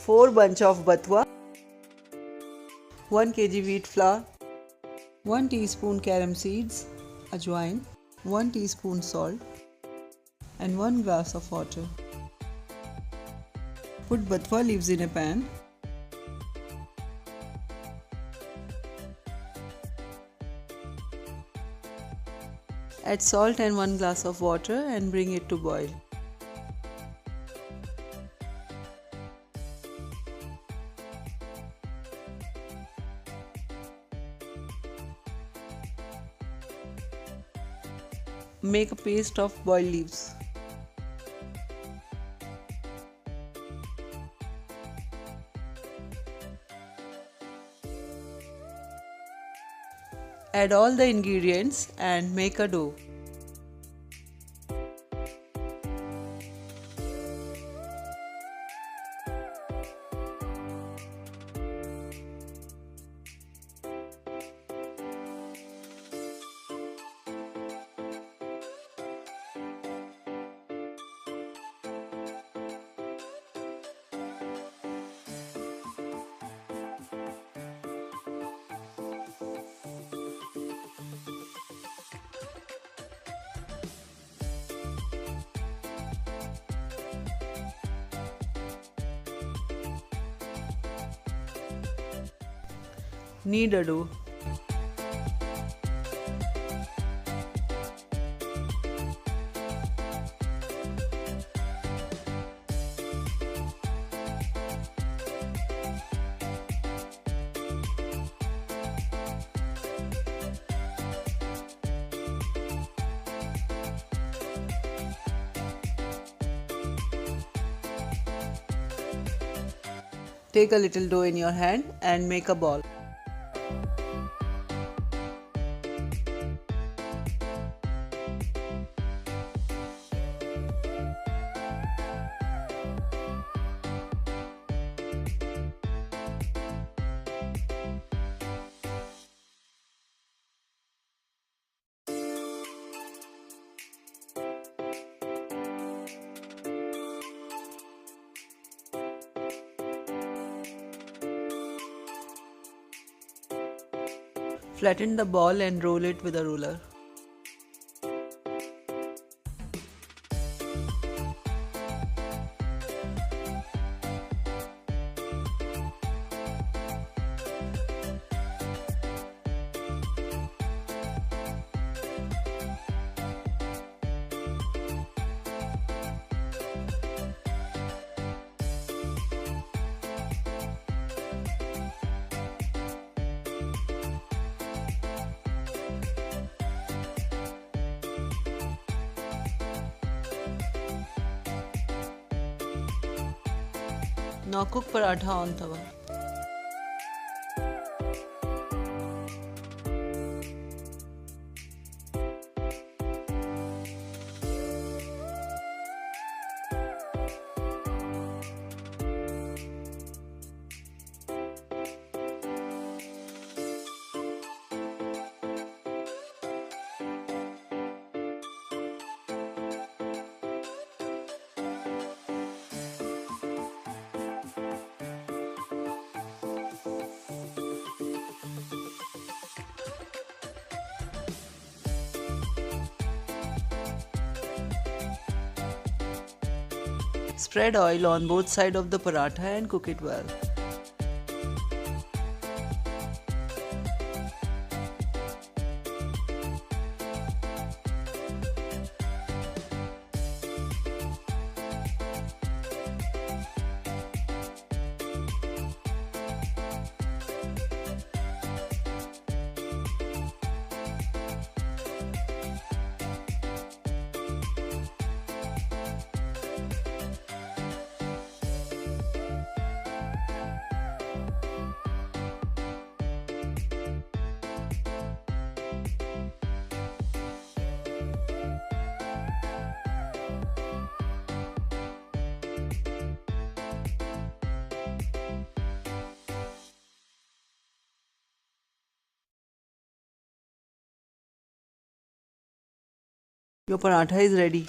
4 bunch of bathua, 1 kg wheat flour, 1 teaspoon carom seeds, ajwain, 1 teaspoon salt and 1 glass of water. Put bathua leaves in a pan. Add salt and 1 glass of water and bring it to boil. Make a paste of boiled leaves. Add all the ingredients and make a dough. Knead a dough. Take a little dough in your hand and make a ball. Flatten the ball and roll it with a ruler. Now cook paratha on tawa. Spread oil on both sides of the paratha and cook it well. Your paratha is ready.